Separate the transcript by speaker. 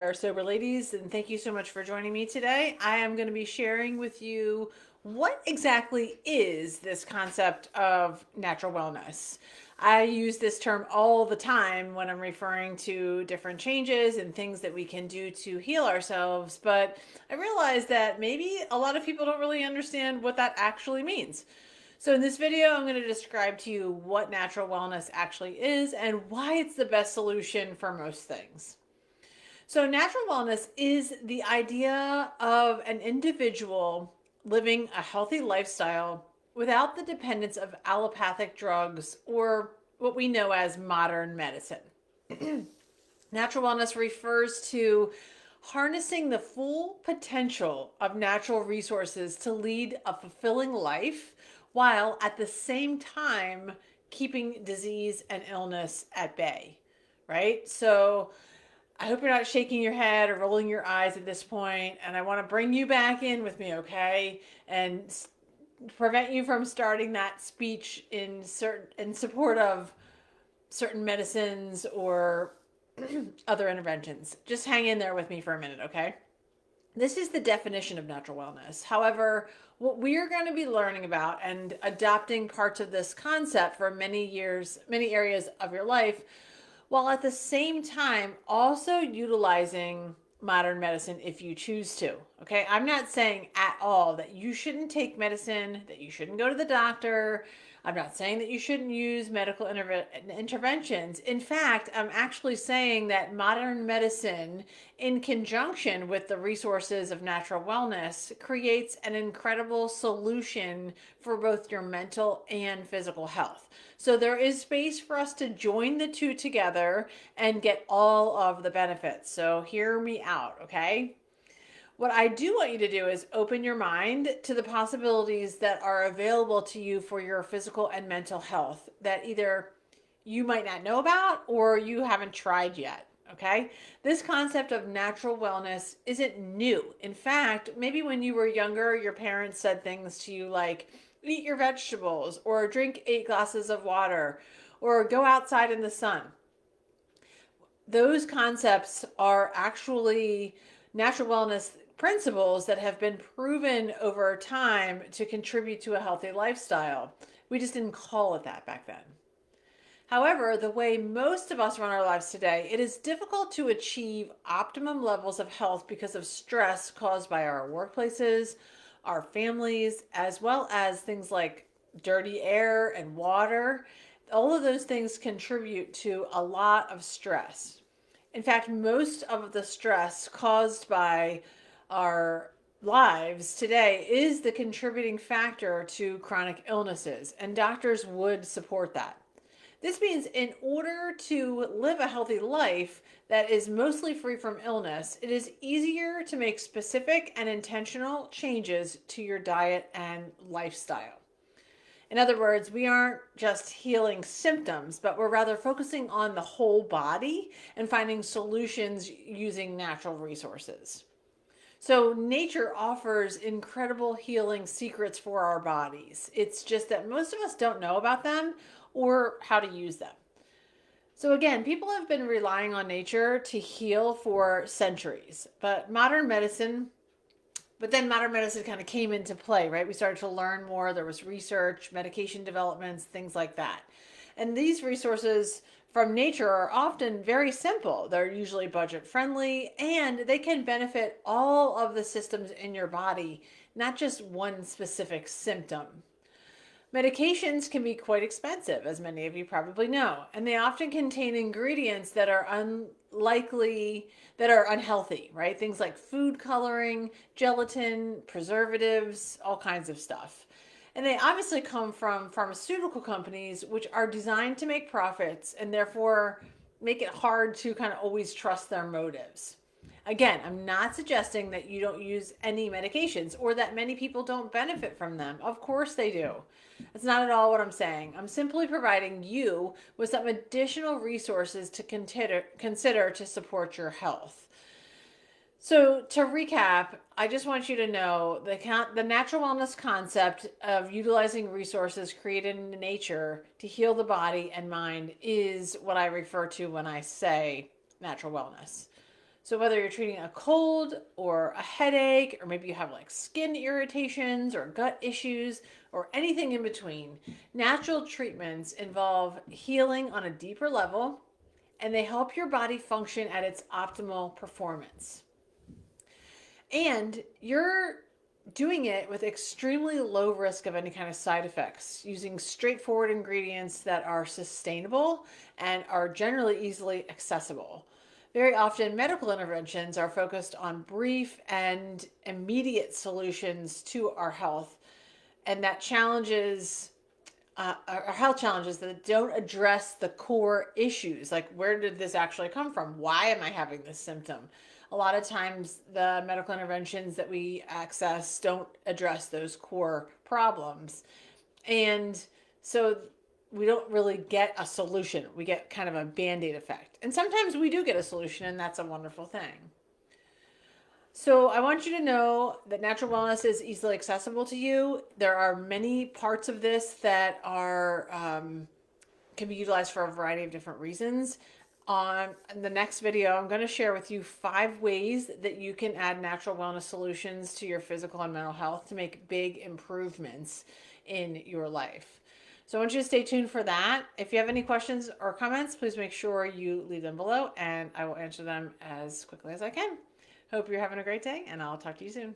Speaker 1: Our sober ladies, and thank you so much for joining me today. I am going to be sharing with you what exactly is this concept of natural wellness. I use this term all the time when I'm referring to different changes and things that we can do to heal ourselves, but I realize that maybe a lot of people don't really understand what that actually means. So, in this video, I'm going to describe to you what natural wellness actually is and why it's the best solution for most things. So, natural wellness is the idea of an individual living a healthy lifestyle without the dependence of allopathic drugs or what we know as modern medicine. Natural wellness refers to harnessing the full potential of natural resources to lead a fulfilling life while at the same time keeping disease and illness at bay, right? So, I hope you're not shaking your head or rolling your eyes at this point, and I want to bring you back in with me, okay? And prevent you from starting that speech in support of certain medicines or other interventions. Just hang in there with me for a minute, okay? This is the definition of natural wellness. However, what we're going to be learning about and adopting parts of this concept for many years, many areas of your life, while at the same time also utilizing modern medicine if you choose to. Okay, I'm not saying at all that you shouldn't take medicine, that you shouldn't go to the doctor. I'm not saying that you shouldn't use medical interventions. In fact, I'm actually saying that modern medicine, in conjunction with the resources of natural wellness, creates an incredible solution for both your mental and physical health. So there is space for us to join the two together and get all of the benefits. So hear me out, okay? What I do want you to do is open your mind to the possibilities that are available to you for your physical and mental health that either you might not know about or you haven't tried yet. Okay. This concept of natural wellness isn't new. In fact, maybe when you were younger, your parents said things to you like, eat your vegetables, or drink 8 glasses of water, or go outside in the sun. Those concepts are actually natural wellness principles that have been proven over time to contribute to a healthy lifestyle. We just didn't call it that back then. However, the way most of us run our lives today, it is difficult to achieve optimum levels of health because of stress caused by our workplaces, our families, as well as things like dirty air and water. All of those things contribute to a lot of stress. In fact, most of the stress caused by our lives today is the contributing factor to chronic illnesses, and doctors would support that. This means in order to live a healthy life that is mostly free from illness, it is easier to make specific and intentional changes to your diet and lifestyle. In other words, we aren't just healing symptoms, but we're rather focusing on the whole body and finding solutions using natural resources. So, nature offers incredible healing secrets for our bodies. It's just that most of us don't know about them or how to use them. So, again, people have been relying on nature to heal for centuries, but then modern medicine kind of came into play, right? We started to learn more. There was research, medication developments, things like that. And these resources from nature are often very simple. They're usually budget friendly and they can benefit all of the systems in your body, not just one specific symptom. Medications can be quite expensive, as many of you probably know, and they often contain ingredients that are unhealthy, right? Things like food coloring, gelatin, preservatives, all kinds of stuff. And they obviously come from pharmaceutical companies, which are designed to make profits and therefore make it hard to kind of always trust their motives. Again, I'm not suggesting that you don't use any medications or that many people don't benefit from them. Of course they do. That's not at all what I'm saying. I'm simply providing you with some additional resources to consider to support your health. So, to recap, I just want you to know the natural wellness concept of utilizing resources created in nature to heal the body and mind is what I refer to when I say natural wellness. So whether you're treating a cold or a headache, or maybe you have like skin irritations or gut issues or anything in between, natural treatments involve healing on a deeper level, and they help your body function at its optimal performance. And you're doing it with extremely low risk of any kind of side effects, using straightforward ingredients that are sustainable and are generally easily accessible. Very often, medical interventions are focused on brief and immediate solutions to our health, and that challenges our health challenges that don't address the core issues, like where did this actually come from? Why am I having this symptom? A lot of times, the medical interventions that we access don't address those core problems. And so we don't really get a solution. We get kind of a band aid effect. And sometimes we do get a solution, and that's a wonderful thing. So I want you to know that natural wellness is easily accessible to you. There are many parts of this that are can be utilized for a variety of different reasons. On the next video, I'm going to share with you 5 ways that you can add natural wellness solutions to your physical and mental health to make big improvements in your life. So I want you to stay tuned for that. If you have any questions or comments, please make sure you leave them below and I will answer them as quickly as I can. Hope you're having a great day, and I'll talk to you soon.